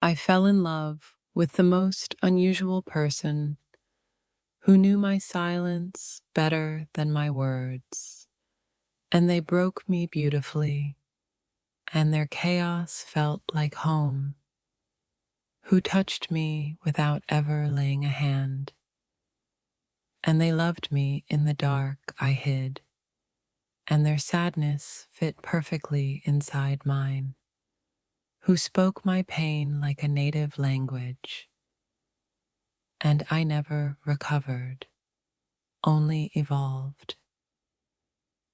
I fell in love with the most unusual person who knew my silence better than my words, and they broke me beautifully, and their chaos felt like home, who touched me without ever laying a hand, and they loved me in the dark I hid, and their sadness fit perfectly inside mine, who spoke my pain like a native language, and I never recovered, only evolved,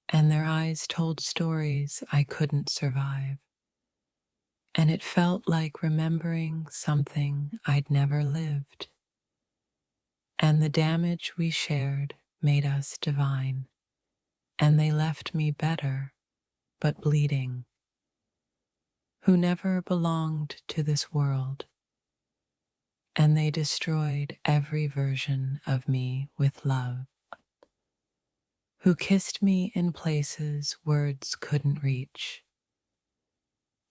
and their eyes told stories I couldn't survive, and it felt like remembering something I'd never lived, and the damage we shared made us divine, and they left me better, but bleeding, who never belonged to this world, and they destroyed every version of me with love, who kissed me in places words couldn't reach,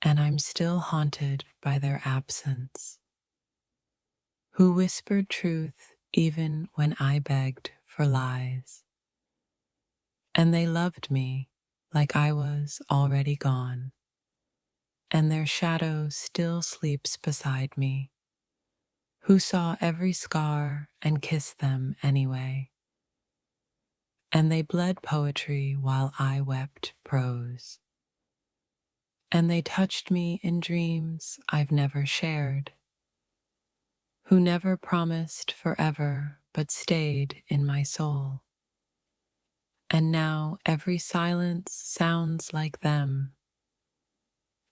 and I'm still haunted by their absence, who whispered truth even when I begged for lies, and they loved me like I was already gone, and their shadow still sleeps beside me, who saw every scar and kissed them anyway, and they bled poetry while I wept prose, and they touched me in dreams I've never shared, who never promised forever but stayed in my soul. And now every silence sounds like them,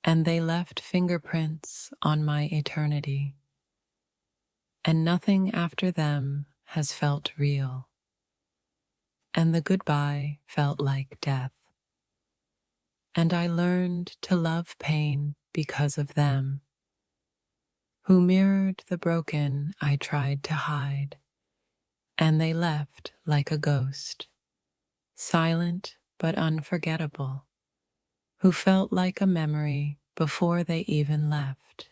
and they left fingerprints on my eternity, and nothing after them has felt real, and the goodbye felt like death, and I learned to love pain because of them, who mirrored the broken I tried to hide, and they left like a ghost, silent but unforgettable, who felt like a memory before they even left,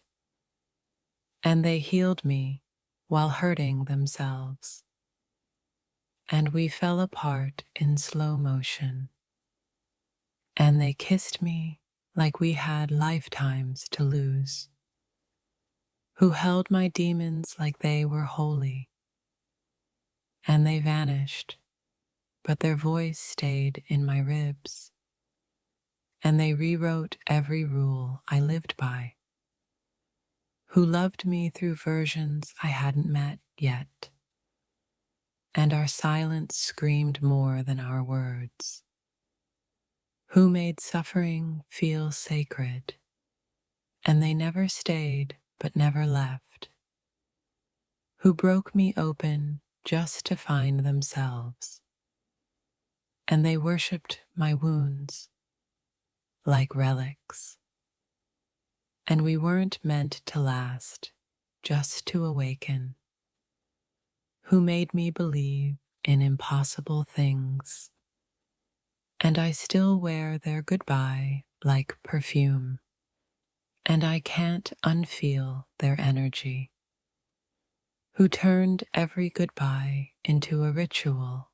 and they healed me while hurting themselves, and we fell apart in slow motion, and they kissed me like we had lifetimes to lose, who held my demons like they were holy, and they vanished, but their voice stayed in my ribs, and they rewrote every rule I lived by, who loved me through versions I hadn't met yet, and our silence screamed more than our words, who made suffering feel sacred, and they never stayed but never left, who broke me open just to find themselves, and they worshipped my wounds like relics, and we weren't meant to last, just to awaken, who made me believe in impossible things, and I still wear their goodbye like perfume, and I can't unfeel their energy, who turned every goodbye into a ritual,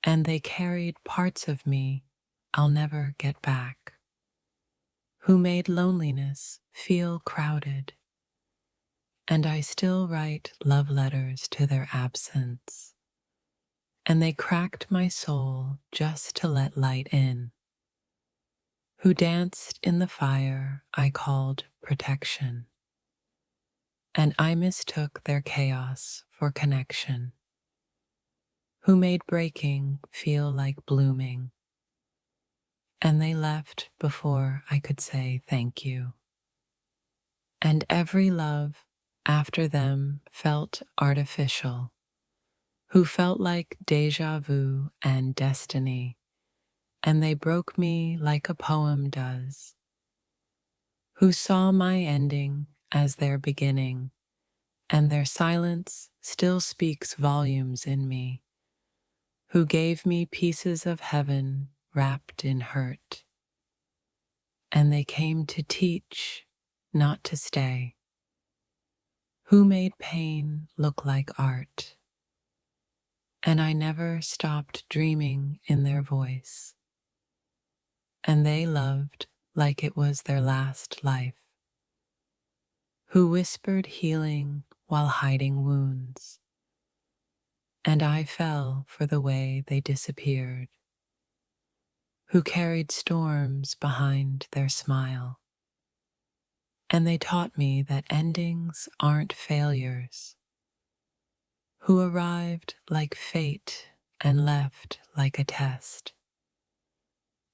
and they carried parts of me I'll never get back, who made loneliness feel crowded, and I still write love letters to their absence, and they cracked my soul just to let light in, who danced in the fire I called protection, and I mistook their chaos for connection, who made breaking feel like blooming, and they left before I could say thank you, and every love after them felt artificial, who felt like deja vu and destiny, and they broke me like a poem does, who saw my ending as their beginning, and their silence still speaks volumes in me, who gave me pieces of heaven wrapped in hurt, and they came to teach, not to stay, who made pain look like art, and I never stopped dreaming in their voice, and they loved like it was their last life, who whispered healing while hiding wounds, and I fell for the way they disappeared, who carried storms behind their smile. And they taught me that endings aren't failures, who arrived like fate and left like a test.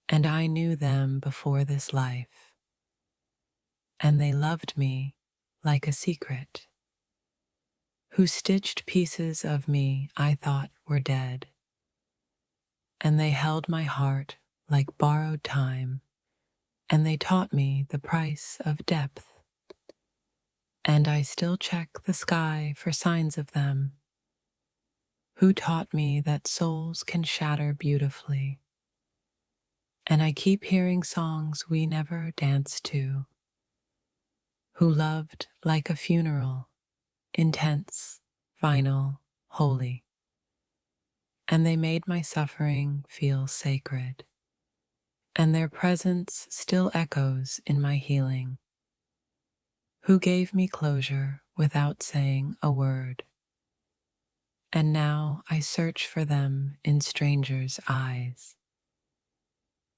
And I knew them before this life, and they loved me like a secret, who stitched pieces of me I thought were dead. And they held my heart like borrowed time, and they taught me the price of depth. And I still check the sky for signs of them, who taught me that souls can shatter beautifully. And I keep hearing songs we never danced to, who loved like a funeral, intense, final, holy. And they made my suffering feel sacred, and their presence still echoes in my healing, who gave me closure without saying a word. And now I search for them in strangers' eyes,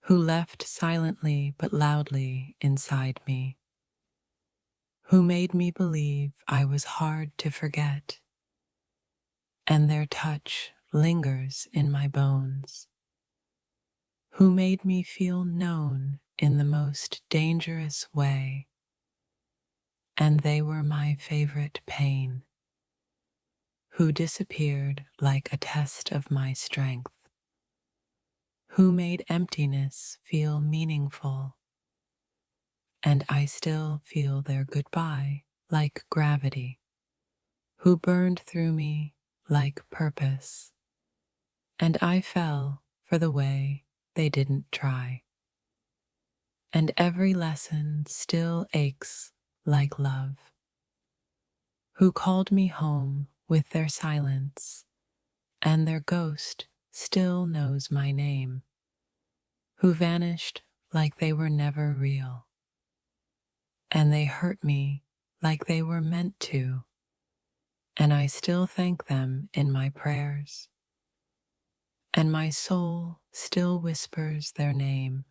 who left silently but loudly inside me, who made me believe I was hard to forget, and their touch lingers in my bones, who made me feel known in the most dangerous way, and they were my favorite pain, who disappeared like a test of my strength, who made emptiness feel meaningful, and I still feel their goodbye like gravity, who burned through me like purpose, and I fell for the way they didn't try. And every lesson still aches like love, who called me home with their silence, and their ghost still knows my name, who vanished like they were never real. And they hurt me like they were meant to, and I still thank them in my prayers. And my soul still whispers their name